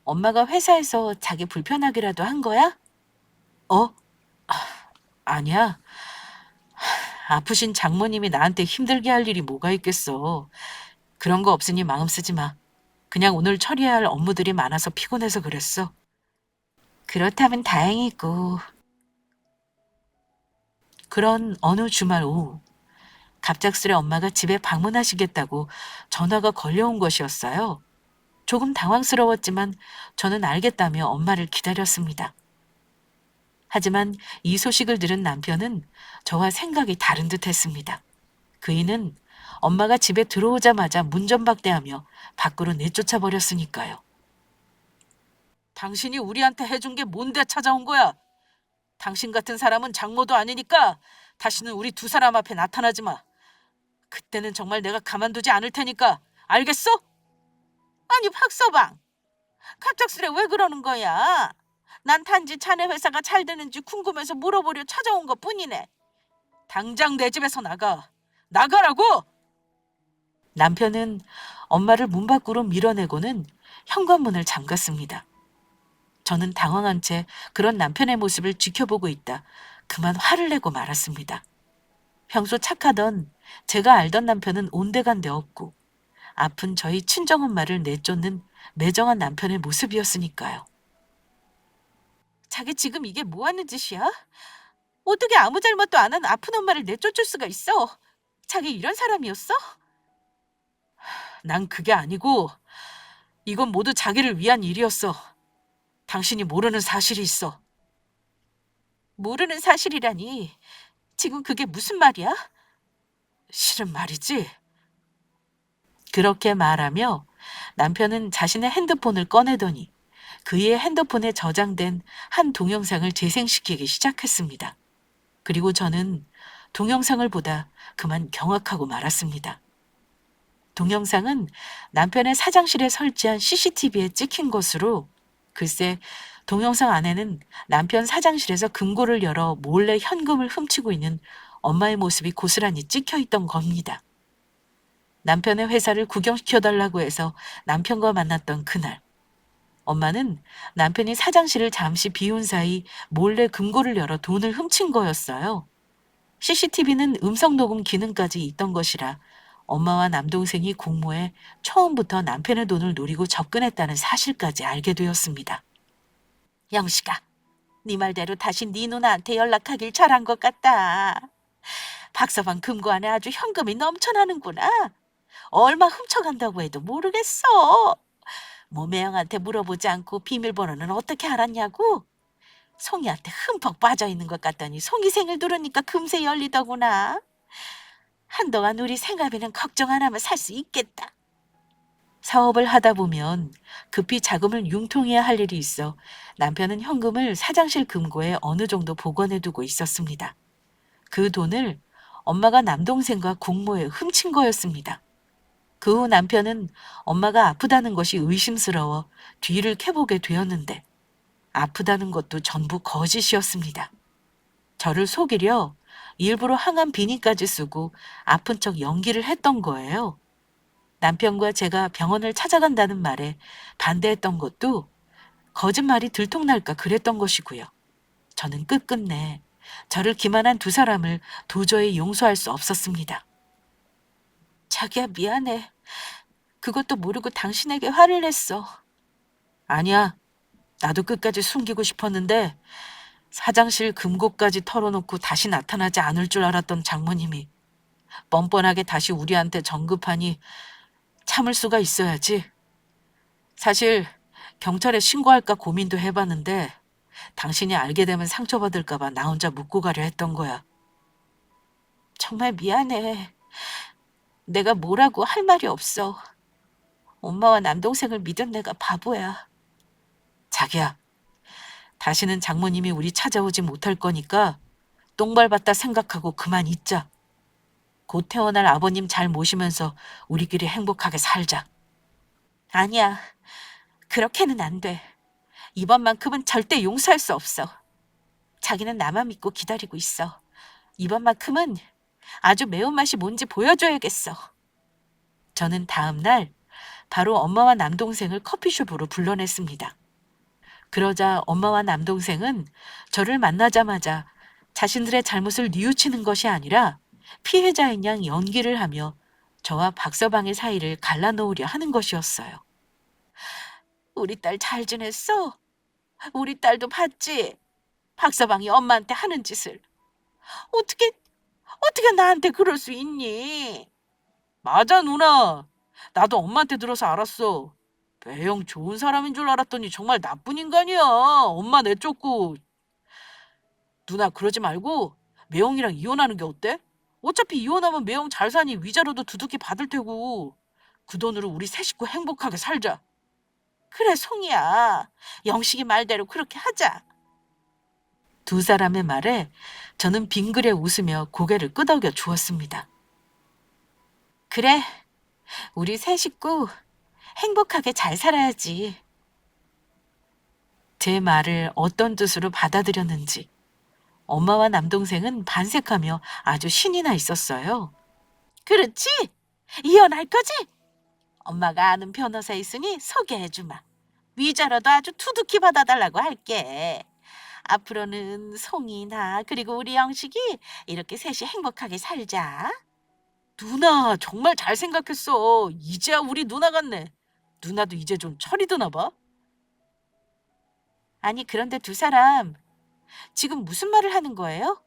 엄마가 회사에서 자기 불편하기라도 한 거야? 어? 아니야. 아프신 장모님이 나한테 힘들게 할 일이 뭐가 있겠어. 그런 거 없으니 마음 쓰지 마. 그냥 오늘 처리해야 할 업무들이 많아서 피곤해서 그랬어. 그렇다면 다행이고. 그런 어느 주말 오후, 갑작스레 엄마가 집에 방문하시겠다고 전화가 걸려온 것이었어요. 조금 당황스러웠지만 저는 알겠다며 엄마를 기다렸습니다. 하지만 이 소식을 들은 남편은 저와 생각이 다른 듯 했습니다. 그이는 엄마가 집에 들어오자마자 문전박대하며 밖으로 내쫓아 버렸으니까요. 당신이 우리한테 해준 게 뭔데 찾아온 거야? 당신 같은 사람은 장모도 아니니까 다시는 우리 두 사람 앞에 나타나지 마. 그때는 정말 내가 가만두지 않을 테니까 알겠어? 아니, 박서방. 갑작스레 왜 그러는 거야? 난 단지 자네 회사가 잘 되는지 궁금해서 물어보려 찾아온 것 뿐이네. 당장 내 집에서 나가. 나가라고! 남편은 엄마를 문 밖으로 밀어내고는 현관문을 잠갔습니다. 저는 당황한 채 그런 남편의 모습을 지켜보고 있다 그만 화를 내고 말았습니다. 평소 착하던 제가 알던 남편은 온데간데 없고 아픈 저희 친정엄마를 내쫓는 매정한 남편의 모습이었으니까요. 자기 지금 이게 뭐 하는 짓이야? 어떻게 아무 잘못도 안 한 아픈 엄마를 내쫓을 수가 있어? 자기 이런 사람이었어? 난 그게 아니고 이건 모두 자기를 위한 일이었어. 당신이 모르는 사실이 있어. 모르는 사실이라니. 지금 그게 무슨 말이야? 싫은 말이지. 그렇게 말하며 남편은 자신의 핸드폰을 꺼내더니 그의 핸드폰에 저장된 한 동영상을 재생시키기 시작했습니다. 그리고 저는 동영상을 보다 그만 경악하고 말았습니다. 동영상은 남편의 사장실에 설치한 CCTV에 찍힌 것으로 글쎄 동영상 안에는 남편 사장실에서 금고를 열어 몰래 현금을 훔치고 있는 엄마의 모습이 고스란히 찍혀 있던 겁니다. 남편의 회사를 구경시켜달라고 해서 남편과 만났던 그날, 엄마는 남편이 사장실을 잠시 비운 사이 몰래 금고를 열어 돈을 훔친 거였어요. CCTV는 음성 녹음 기능까지 있던 것이라 엄마와 남동생이 공모해 처음부터 남편의 돈을 노리고 접근했다는 사실까지 알게 되었습니다. 영식아, 네 말대로 다시 네 누나한테 연락하길 잘한 것 같다. 박서방 금고 안에 아주 현금이 넘쳐나는구나. 얼마 훔쳐간다고 해도 모르겠어. 모매형한테 물어보지 않고 비밀번호는 어떻게 알았냐고? 송이한테 흠뻑 빠져있는 것 같더니 송이 생일 누르니까 금세 열리더구나. 한동안 우리 생활비는 걱정 안 하면 살 수 있겠다. 사업을 하다 보면 급히 자금을 융통해야 할 일이 있어 남편은 현금을 사장실 금고에 어느 정도 보관해 두고 있었습니다. 그 돈을 엄마가 남동생과 공모해 훔친 거였습니다. 그 후 남편은 엄마가 아프다는 것이 의심스러워 뒤를 캐보게 되었는데 아프다는 것도 전부 거짓이었습니다. 저를 속이려 일부러 항암 비니까지 쓰고 아픈 척 연기를 했던 거예요. 남편과 제가 병원을 찾아간다는 말에 반대했던 것도 거짓말이 들통날까 그랬던 것이고요. 저는 끝끝내 저를 기만한 두 사람을 도저히 용서할 수 없었습니다. 자기야, 미안해. 그것도 모르고 당신에게 화를 냈어. 아니야. 나도 끝까지 숨기고 싶었는데 사장실 금고까지 털어놓고 다시 나타나지 않을 줄 알았던 장모님이 뻔뻔하게 다시 우리한테 전급하니 참을 수가 있어야지. 사실 경찰에 신고할까 고민도 해봤는데 당신이 알게 되면 상처받을까 봐 나 혼자 묻고 가려 했던 거야. 정말 미안해. 내가 뭐라고 할 말이 없어. 엄마와 남동생을 믿은 내가 바보야. 자기야, 다시는 장모님이 우리 찾아오지 못할 거니까 똥 밟았다 생각하고 그만 있자. 곧 태어날 아버님 잘 모시면서 우리끼리 행복하게 살자. 아니야, 그렇게는 안 돼. 이번만큼은 절대 용서할 수 없어. 자기는 나만 믿고 기다리고 있어. 이번만큼은 아주 매운맛이 뭔지 보여줘야겠어. 저는 다음 날 바로 엄마와 남동생을 커피숍으로 불러냈습니다. 그러자 엄마와 남동생은 저를 만나자마자 자신들의 잘못을 뉘우치는 것이 아니라 피해자인 양 연기를 하며 저와 박서방의 사이를 갈라놓으려 하는 것이었어요. 우리 딸 잘 지냈어? 우리 딸도 봤지? 박서방이 엄마한테 하는 짓을. 어떻게 나한테 그럴 수 있니? 맞아, 누나. 나도 엄마한테 들어서 알았어. 배영 좋은 사람인 줄 알았더니 정말 나쁜 인간이야. 엄마 내쫓고. 누나 그러지 말고 매영이랑 이혼하는 게 어때? 어차피 이혼하면 매영 잘 사니 위자료도 두둑히 받을 테고 그 돈으로 우리 세 식구 행복하게 살자. 그래, 송이야. 영식이 말대로 그렇게 하자. 두 사람의 말에 저는 빙그레 웃으며 고개를 끄덕여 주었습니다. 그래, 우리 세 식구 행복하게 잘 살아야지. 제 말을 어떤 뜻으로 받아들였는지 엄마와 남동생은 반색하며 아주 신이 나 있었어요. 그렇지? 이혼할 거지? 엄마가 아는 변호사 있으니 소개해주마. 위자료도 아주 투둑히 받아달라고 할게. 앞으로는 송이, 나, 그리고 우리 영식이 이렇게 셋이 행복하게 살자. 누나 정말 잘 생각했어. 이제야 우리 누나 같네. 누나도 이제 좀 철이 드나 봐. 아니, 그런데 두 사람 지금 무슨 말을 하는 거예요?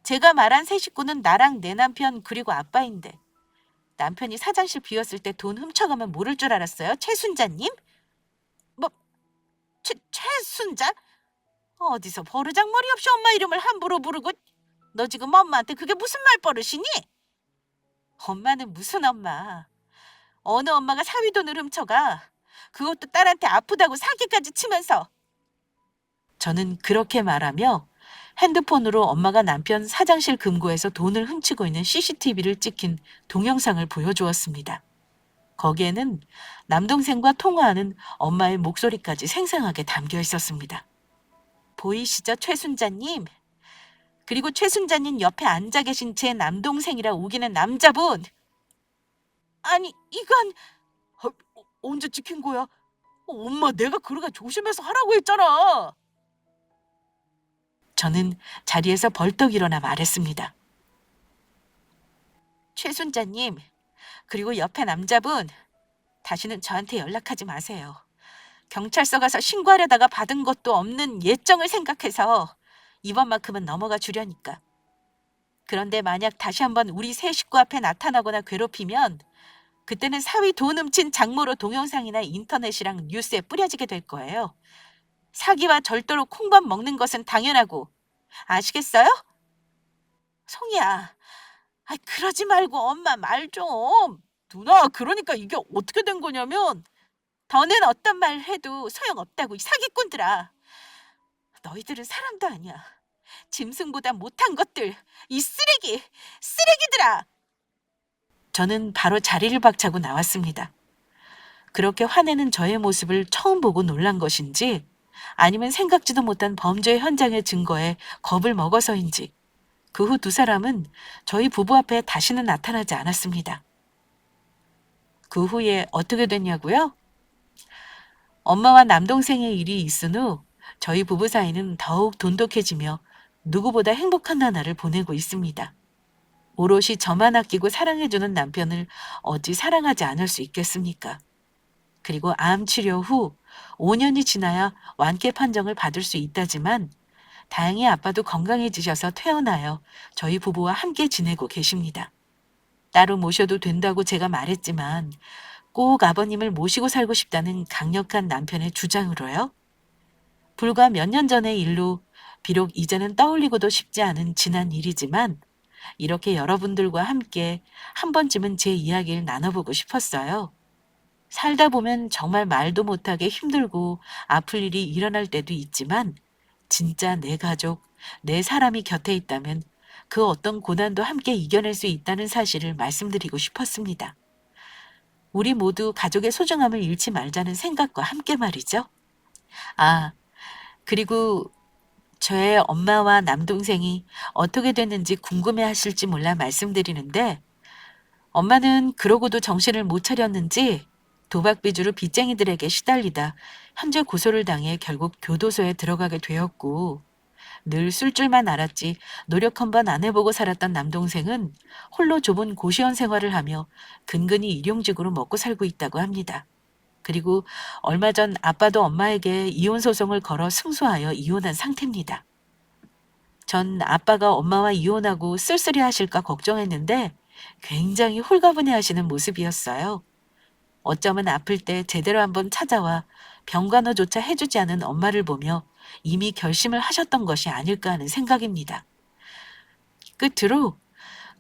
제가 말한 세 식구는 나랑 내 남편 그리고 아빠인데 남편이 사장실 비웠을 때 돈 훔쳐가면 모를 줄 알았어요? 최순자님? 뭐, 최순자? 어디서 버르장머리 없이 엄마 이름을 함부로 부르고. 너 지금 엄마한테 그게 무슨 말버릇이니? 엄마는 무슨 엄마. 어느 엄마가 사위 돈을 훔쳐가. 그것도 딸한테 아프다고 사기까지 치면서. 저는 그렇게 말하며 핸드폰으로 엄마가 남편 사장실 금고에서 돈을 훔치고 있는 CCTV를 찍힌 동영상을 보여주었습니다. 거기에는 남동생과 통화하는 엄마의 목소리까지 생생하게 담겨 있었습니다. 보이시죠, 최순자님? 그리고 최순자님 옆에 앉아 계신 제 남동생이라 우기는 남자분. 아니, 이건 언제 찍힌 거야? 엄마, 내가 그러가 조심해서 하라고 했잖아. 저는 자리에서 벌떡 일어나 말했습니다. 최순자님, 그리고 옆에 남자분, 다시는 저한테 연락하지 마세요. 경찰서 가서 신고하려다가 받은 것도 없는 예정을 생각해서 이번만큼은 넘어가 주려니까. 그런데 만약 다시 한번 우리 세 식구 앞에 나타나거나 괴롭히면 그때는 사위 돈 훔친 장모로 동영상이나 인터넷이랑 뉴스에 뿌려지게 될 거예요. 사기와 절도로 콩밥 먹는 것은 당연하고. 아시겠어요? 송이야, 그러지 말고 엄마 말 좀. 누나, 그러니까 이게 어떻게 된 거냐면 더는 어떤 말 해도 소용없다고, 이 사기꾼들아. 너희들은 사람도 아니야. 짐승보다 못한 것들, 이 쓰레기들아. 저는 바로 자리를 박차고 나왔습니다. 그렇게 화내는 저의 모습을 처음 보고 놀란 것인지 아니면 생각지도 못한 범죄 현장의 증거에 겁을 먹어서인지 그 후 두 사람은 저희 부부 앞에 다시는 나타나지 않았습니다. 그 후에 어떻게 됐냐고요? 엄마와 남동생의 일이 있은 후 저희 부부 사이는 더욱 돈독해지며 누구보다 행복한 나날을 보내고 있습니다. 오롯이 저만 아끼고 사랑해주는 남편을 어찌 사랑하지 않을 수 있겠습니까? 그리고 암 치료 후 5년이 지나야 완쾌 판정을 받을 수 있다지만 다행히 아빠도 건강해지셔서 퇴원하여 저희 부부와 함께 지내고 계십니다. 따로 모셔도 된다고 제가 말했지만 꼭 아버님을 모시고 살고 싶다는 강력한 남편의 주장으로요. 불과 몇 년 전의 일로 비록 이제는 떠올리고도 싶지 않은 지난 일이지만 이렇게 여러분들과 함께 한 번쯤은 제 이야기를 나눠보고 싶었어요. 살다 보면 정말 말도 못하게 힘들고 아플 일이 일어날 때도 있지만 진짜 내 가족, 내 사람이 곁에 있다면 그 어떤 고난도 함께 이겨낼 수 있다는 사실을 말씀드리고 싶었습니다. 우리 모두 가족의 소중함을 잃지 말자는 생각과 함께 말이죠. 아, 그리고 저의 엄마와 남동생이 어떻게 됐는지 궁금해 하실지 몰라 말씀드리는데 엄마는 그러고도 정신을 못 차렸는지 도박 비주로 빚쟁이들에게 시달리다 현재 고소를 당해 결국 교도소에 들어가게 되었고 늘 쓸 줄만 알았지 노력 한 번 안 해보고 살았던 남동생은 홀로 좁은 고시원 생활을 하며 근근히 일용직으로 먹고 살고 있다고 합니다. 그리고 얼마 전 아빠도 엄마에게 이혼 소송을 걸어 승소하여 이혼한 상태입니다. 전 아빠가 엄마와 이혼하고 쓸쓸히 하실까 걱정했는데 굉장히 홀가분해 하시는 모습이었어요. 어쩌면 아플 때 제대로 한번 찾아와 병간호조차 해주지 않은 엄마를 보며 이미 결심을 하셨던 것이 아닐까 하는 생각입니다. 끝으로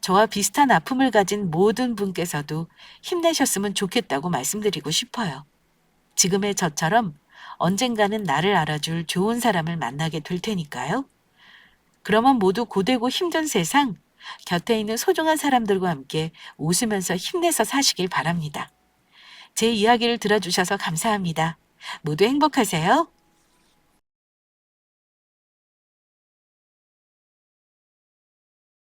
저와 비슷한 아픔을 가진 모든 분께서도 힘내셨으면 좋겠다고 말씀드리고 싶어요. 지금의 저처럼 언젠가는 나를 알아줄 좋은 사람을 만나게 될 테니까요. 그러면 모두 고되고 힘든 세상, 곁에 있는 소중한 사람들과 함께 웃으면서 힘내서 사시길 바랍니다. 제 이야기를 들어주셔서 감사합니다. 모두 행복하세요.